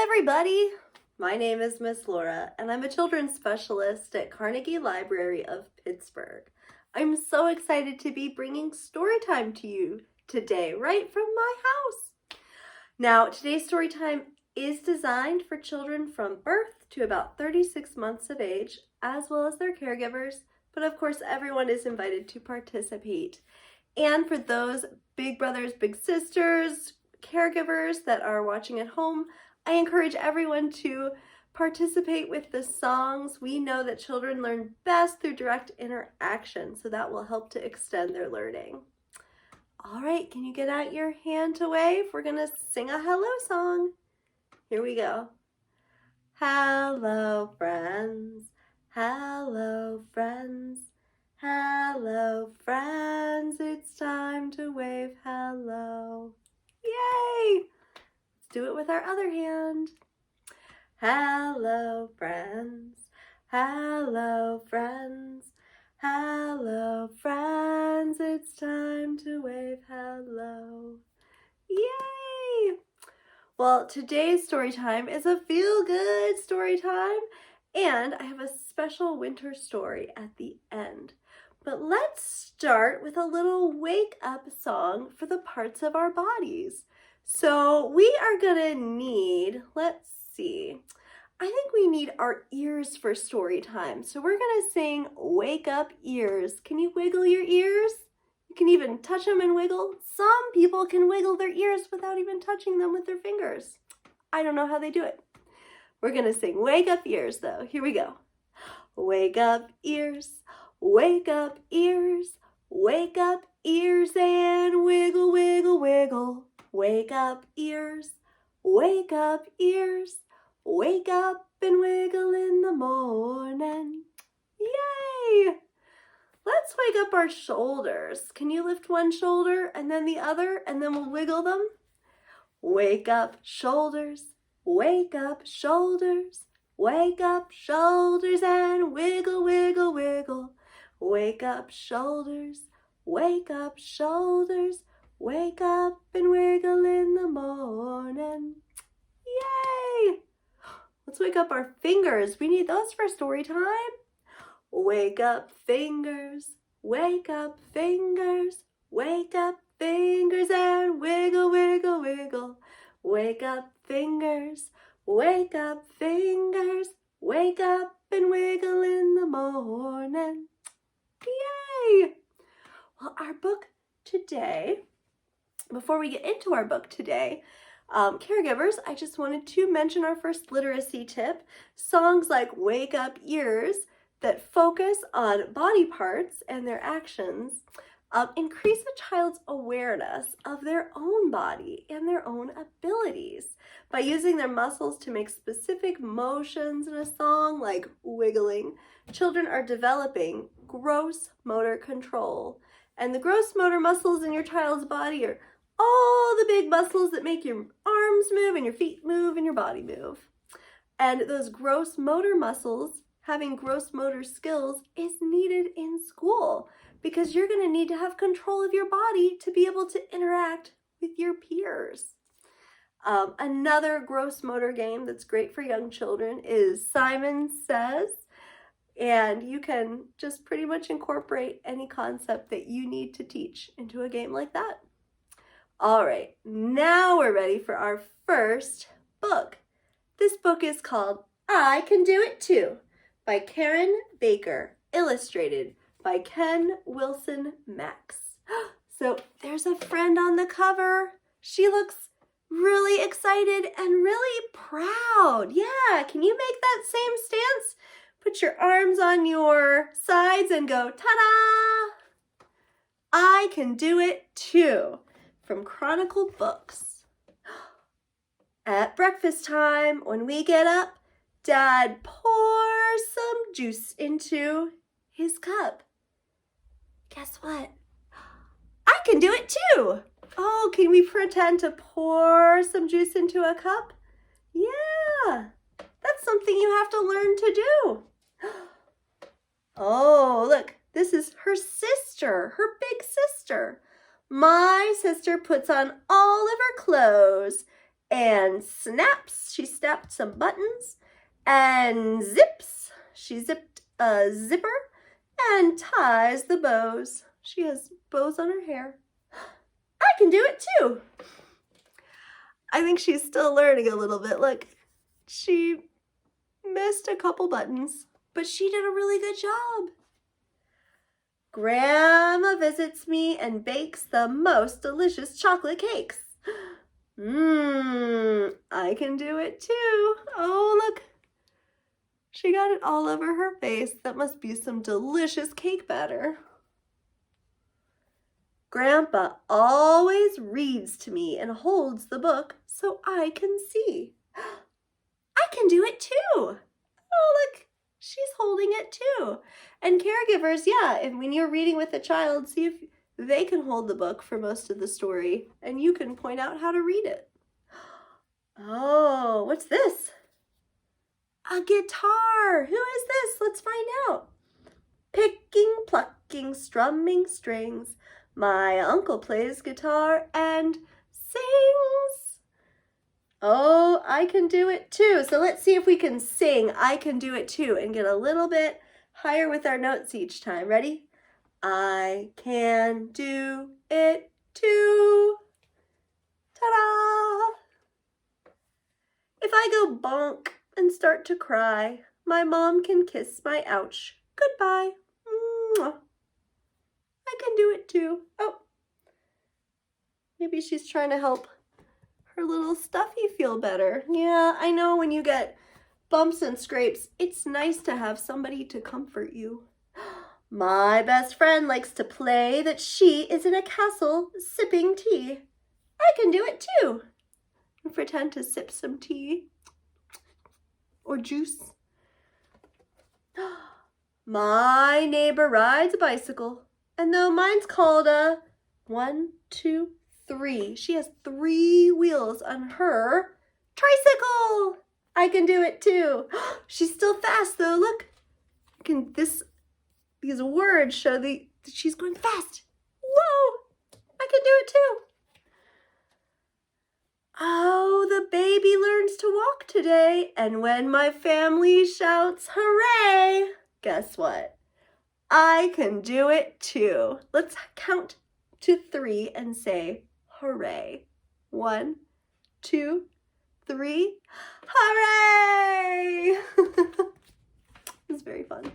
Everybody, my name is Miss Laura and I'm a children's specialist at Carnegie Library of Pittsburgh. I'm so excited to be bringing Storytime to you today, right from my house. Now, today's Storytime is designed for children from birth to about 36 months of age, as well as their caregivers, but of course everyone is invited to participate. And for those big brothers, big sisters, caregivers that are watching at home, I encourage everyone to participate with the songs. We know that children learn best through direct interaction, so that will help to extend their learning. All right, can you get out your hand to wave? We're gonna sing a hello song. Here we go. Hello, friends. Hello, friends. Hello, friends. It's time to wave hello. Yay! Do it with our other hand. Hello, friends. Hello, friends. Hello, friends. It's time to wave hello. Yay! Well, today's story time is a feel-good story time, and I have a special winter story at the end. But let's start with a little wake-up song for the parts of our bodies. So we are gonna need, let's see, I think we need our ears for story time. So we're gonna sing Wake Up Ears. Can you wiggle your ears? You can even touch them and wiggle. Some people can wiggle their ears without even touching them with their fingers. I don't know how they do it. We're gonna sing Wake Up Ears though. Here we go. Wake up ears, wake up ears, wake up ears and wiggle, wiggle, wiggle. Wake up ears, wake up ears, wake up and wiggle in the morning. Yay! Let's wake up our shoulders. Can you lift one shoulder and then the other, and then we'll wiggle them? Wake up shoulders, wake up shoulders, wake up shoulders and wiggle, wiggle, wiggle. Wake up shoulders, wake up shoulders, wake up and wiggle in the morning. Yay! Let's wake up our fingers. We need those for story time. Wake up fingers, wake up fingers, wake up fingers and wiggle, wiggle, wiggle. Wake up fingers, wake up fingers, wake up and wiggle in the morning. Yay! Well, our book today, before we get into our book today, caregivers, I just wanted to mention our first literacy tip. Songs like Wake Up Ears that focus on body parts and their actions increase a child's awareness of their own body and their own abilities. By using their muscles to make specific motions in a song like wiggling, children are developing gross motor control. And the gross motor muscles in your child's body are all the big muscles that make your arms move and your feet move and your body move. And those gross motor muscles, having gross motor skills, is needed in school because you're going to need to have control of your body to be able to interact with your peers. Another gross motor game that's great for young children is Simon Says, and you can just pretty much incorporate any concept that you need to teach into a game like that. All right, now we're ready for our first book. This book is called I Can Do It Too by Karen Baicker, illustrated by Ken Wilson Max. So there's a friend on the cover. She looks really excited and really proud. Yeah, can you make that same stance? Put your arms on your sides and go, ta-da! I Can Do It Too, from Chronicle Books. At breakfast time, when we get up, Dad pulls some juice into his cup. Guess what? I can do it too. Oh, can we pretend to pour some juice into a cup? Yeah, that's something you have to learn to do. Oh, look, this is her sister, her big sister. My sister puts on all of her clothes and snaps. She snapped some buttons and zips. She zipped a zipper and ties the bows. She has bows on her hair. I can do it too. I think she's still learning a little bit. Look, she missed a couple buttons, but she did a really good job. Grandma visits me and bakes the most delicious chocolate cakes. I can do it too. Oh, look. She got it all over her face. That must be some delicious cake batter. Grandpa always reads to me and holds the book so I can see. I can do it too. Oh, look, she's holding it too. And caregivers, yeah, and when you're reading with a child, see if they can hold the book for most of the story and you can point out how to read it. Oh, what's this? A guitar. Who is this? Let's find out. Picking, plucking, strumming strings. My uncle plays guitar and sings. Oh, I can do it too. So let's see if we can sing I can do it too and get a little bit higher with our notes each time. Ready? I can do it too. Ta-da! If I go bonk and start to cry, my mom can kiss my ouch goodbye. Mwah. I can do it too. Oh, maybe she's trying to help her little stuffy feel better. Yeah, I know when you get bumps and scrapes, it's nice to have somebody to comfort you. My best friend likes to play that she is in a castle sipping tea. I can do it too. And pretend to sip some tea or juice. My neighbor rides a bicycle. And though mine's called a 1, 2, 3, she has 3 wheels on her tricycle. I can do it too. She's still fast though. Look, these words show that she's going fast. Whoa, I can do it too. Oh, the baby learns to walk today. And when my family shouts hooray, guess what? I can do it too. Let's count to 3 and say hooray. 1, 2, 3. Hooray! It's very fun.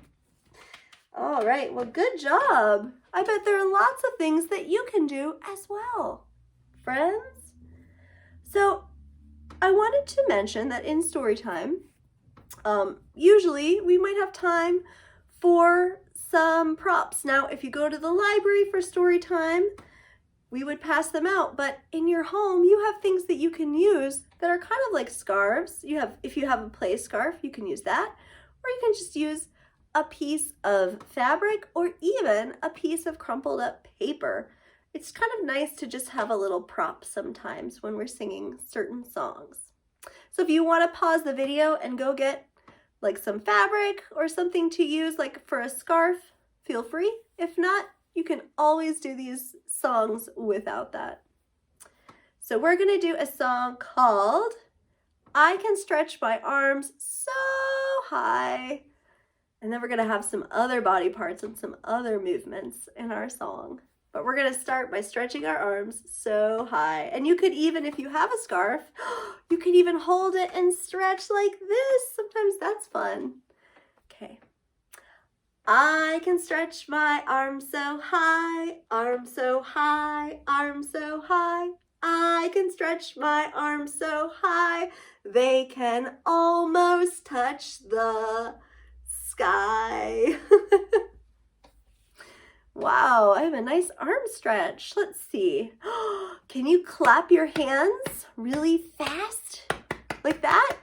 All right, well, good job. I bet there are lots of things that you can do as well, friends. So I wanted to mention that in Storytime, usually we might have time for some props. Now, if you go to the library for Storytime, we would pass them out, but in your home, you have things that you can use that are kind of like scarves. If you have a play scarf, you can use that, or you can just use a piece of fabric or even a piece of crumpled up paper. It's kind of nice to just have a little prop sometimes when we're singing certain songs. So if you want to pause the video and go get like some fabric or something to use like for a scarf, feel free. If not, you can always do these songs without that. So we're going to do a song called I Can Stretch My Arms So High. And then we're going to have some other body parts and some other movements in our song. But we're going to start by stretching our arms so high. And you could even, if you have a scarf, you could even hold it and stretch like this. Sometimes that's fun. Okay. I can stretch my arms so high, arms so high, arms so high. I can stretch my arms so high, they can almost touch the sky. Wow, I have a nice arm stretch. Let's see. Can you clap your hands really fast like that?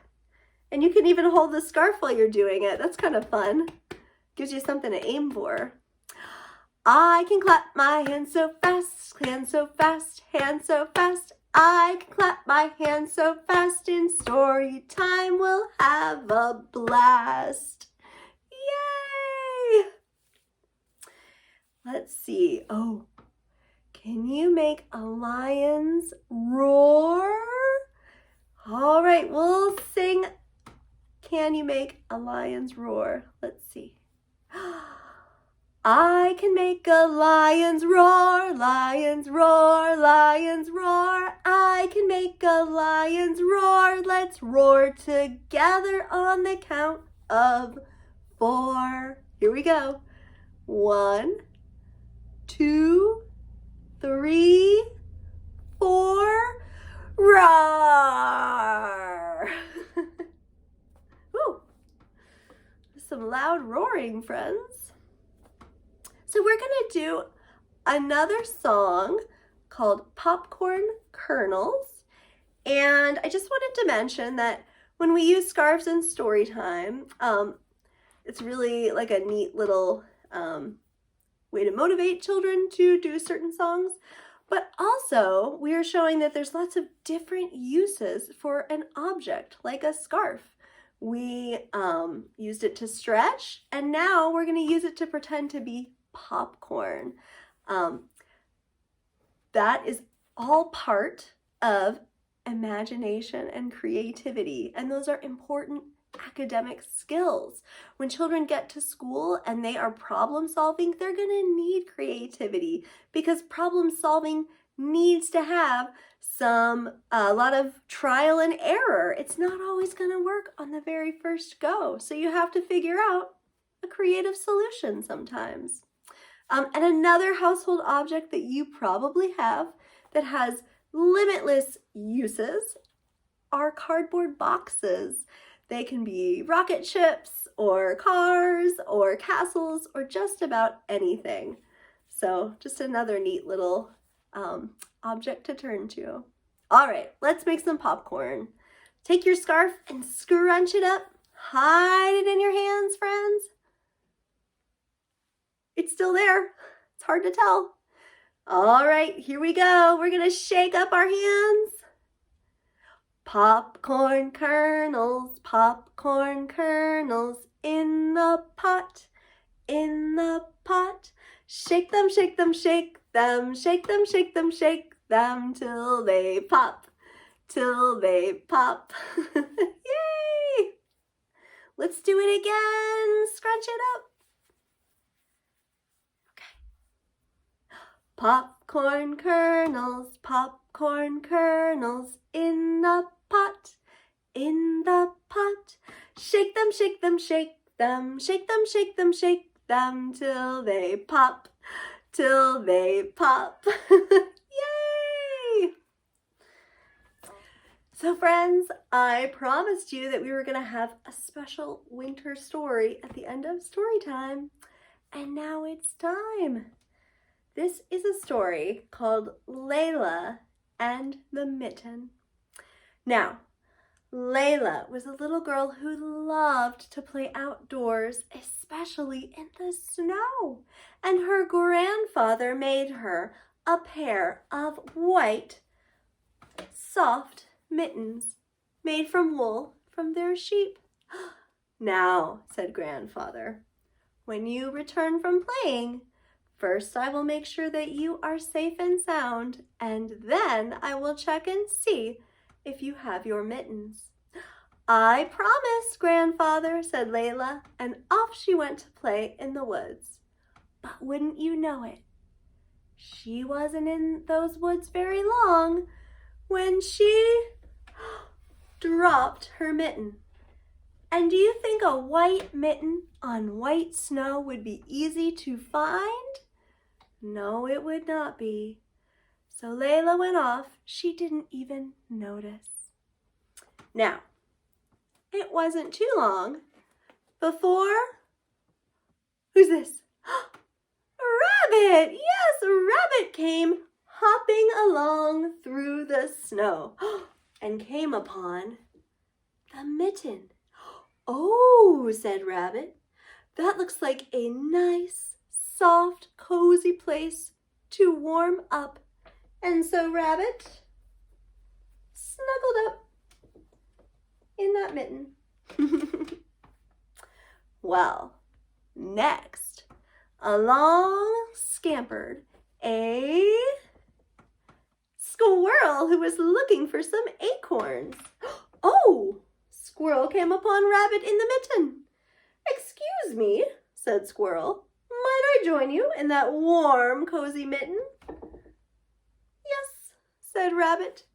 And you can even hold the scarf while you're doing it. That's kind of fun. Gives you something to aim for. I can clap my hands so fast, hands so fast, hands so fast. I can clap my hands so fast. In story time we'll have a blast. Yay! Let's see. Oh, can you make a lion's roar? All right, we'll sing. Can you make a lion's roar? Let's see. I can make a lion's roar, lion's roar, lion's roar. I can make a lion's roar. Let's roar together on the count of 4. Here we go. 1, 2, 3, 4. Roar! Woo! Some loud roaring, friends. So we're going to do another song called Popcorn Kernels. And I just wanted to mention that when we use scarves in story time, it's really like a neat little way to motivate children to do certain songs. But also, we are showing that there's lots of different uses for an object, like a scarf. We used it to stretch, and now we're going to use it to pretend to be popcorn. That is all part of imagination and creativity, and those are important academic skills. When children get to school and they are problem solving, they're going to need creativity because problem solving needs to have a lot of trial and error. It's not always going to work on the very first go. So you have to figure out a creative solution sometimes. And another household object that you probably have that has limitless uses are cardboard boxes. They can be rocket ships or cars or castles or just about anything. So just another neat little object to turn to. All right, let's make some popcorn. Take your scarf and scrunch it up. Hide it in your hands, friends. It's still there. It's hard to tell. All right, here we go. We're going to shake up our hands. Popcorn kernels in the pot, in the pot. Shake them, shake them, shake them, shake them, shake them, shake them till they pop, till they pop. Yay! Let's do it again. Scrunch it up. Okay. Popcorn kernels in the pot, in the pot. Shake them, shake them, shake them, shake them, shake them, shake them till they pop, till they pop. Yay! So friends, I promised you that we were going to have a special winter story at the end of story time, and now it's time. This is a story called Layla and the Mitten. Now, Layla was a little girl who loved to play outdoors, especially in the snow. And her grandfather made her a pair of white, soft mittens made from wool from their sheep. Now, said Grandfather, when you return from playing, first I will make sure that you are safe and sound, and then I will check and see if you have your mittens. I promise, Grandfather, said Layla, and off she went to play in the woods. But wouldn't you know it, she wasn't in those woods very long when she dropped her mitten. And do you think a white mitten on white snow would be easy to find? No, it would not be. So Layla went off. She didn't even notice. Now, it wasn't too long before, who's this? A rabbit! Yes, a rabbit came hopping along through the snow and came upon the mitten "Oh," said Rabbit, "that looks like a nice, soft, cozy place to warm up." And so Rabbit snuggled up in that mitten. Well, next, along scampered a squirrel who was looking for some acorns. Oh! Squirrel came upon Rabbit in the mitten. "Excuse me," said Squirrel, "might I join you in that warm, cozy mitten?" "Yes," said Rabbit.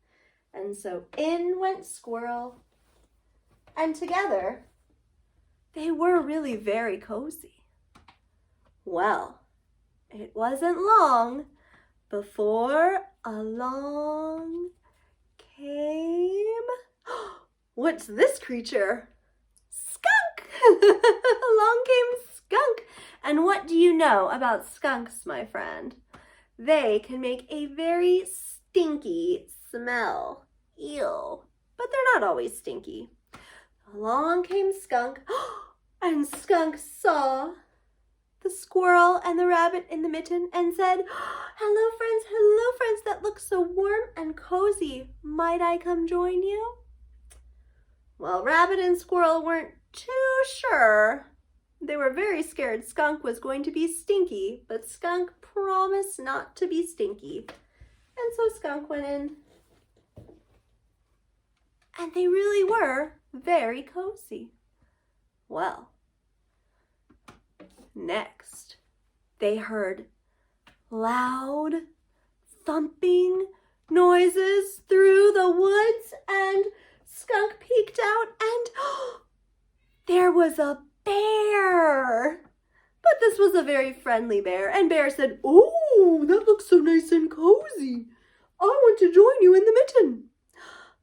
And so in went Squirrel, and together they were really very cozy. Well, it wasn't long before along came... What's this creature? Skunk! Along came Skunk. And what do you know about skunks, my friend? They can make a very stinky smell. Ew. But they're not always stinky. Along came Skunk, and Skunk saw the squirrel and the rabbit in the mitten and said, hello friends, that looks so warm and cozy. Might I come join you?" Well, Rabbit and Squirrel weren't too sure. They were very scared Skunk was going to be stinky, but Skunk promised not to be stinky. And so Skunk went in. And they really were very cozy. Well, next, they heard loud, thumping noises through the woods, and Skunk peeked out, and there was a bear. But this was a very friendly bear, and Bear said, "Oh, that looks so nice and cozy. I want to join you in the mitten."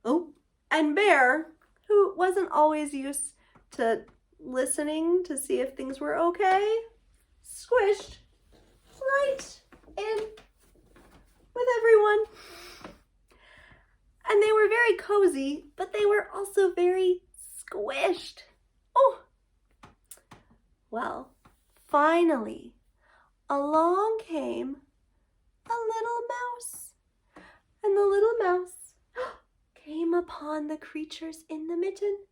Oh, and Bear, who wasn't always used to listening to see if things were okay, squished right in with everyone. And they were very cozy, but they were also very squished. Oh! Well, finally, along came a little mouse. And the little mouse came upon the creatures in the mitten.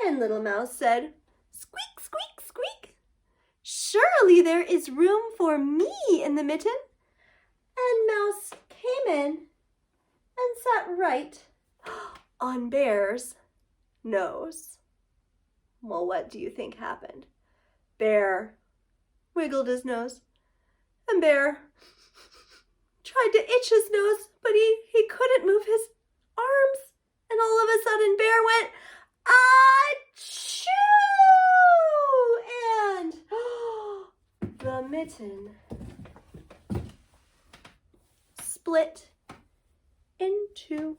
And little mouse said, "Squeak, squeak, squeak. Surely there is room for me in the mitten." And Mouse came in and sat right on Bear's nose. Well, what do you think happened? Bear wiggled his nose, and Bear tried to itch his nose, but he couldn't move his arms. And all of a sudden, Bear went, "Achoo!" And the mitten split in two.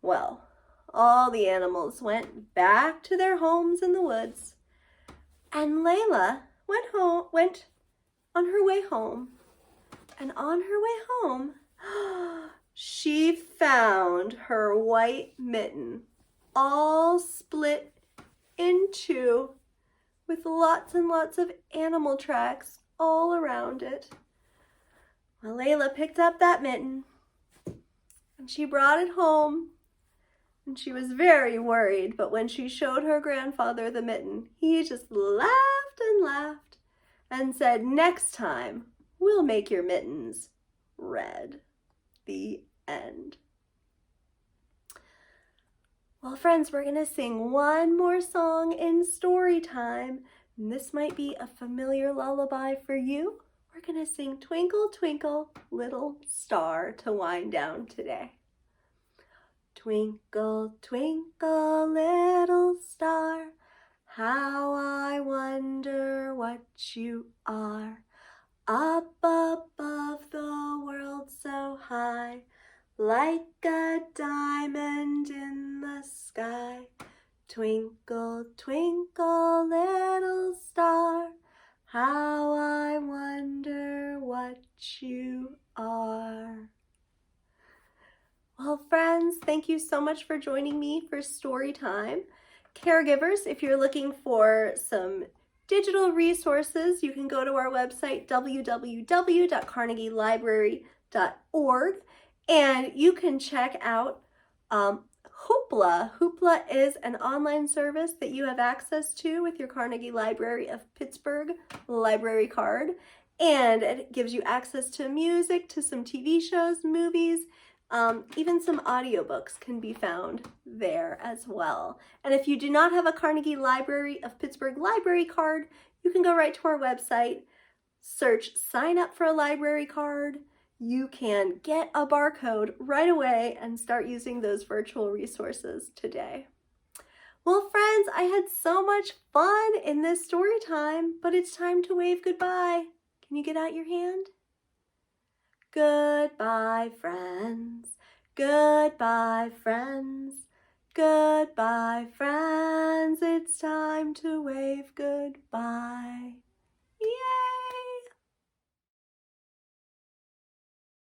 Well, all the animals went back to their homes in the woods, and Layla went on her way home. And on her way home, she found her white mitten all split in two with lots and lots of animal tracks all around it. Well, Layla picked up that mitten and she brought it home, and she was very worried, but when she showed her grandfather the mitten, he just laughed and laughed and said, "Next time, we'll make your mittens red." The end. Well, friends, we're going to sing one more song in story time. And this might be a familiar lullaby for you. We're going to sing "Twinkle, Twinkle, Little Star" to wind down today. Twinkle, twinkle, little star, how I wonder what you are. Up above the world so high, like a diamond in the sky. Twinkle, twinkle, little star, how I wonder what you are. Well, friends, thank you so much for joining me for story time. caregivers, if you're looking for some digital resources, you can go to our website, www.carnegielibrary.org, and you can check out Hoopla. Hoopla is an online service that you have access to with your Carnegie Library of Pittsburgh library card, and it gives you access to music, to some TV shows, movies, even some audiobooks can be found there as well. And if you do not have a Carnegie Library of Pittsburgh library card, you can go right to our website, search sign up for a library card. You can get a barcode right away and start using those virtual resources today. Well, friends, I had so much fun in this story time, but it's time to wave goodbye. Can you get out your hand? Goodbye, friends. Goodbye, friends. Goodbye, friends. It's time to wave goodbye.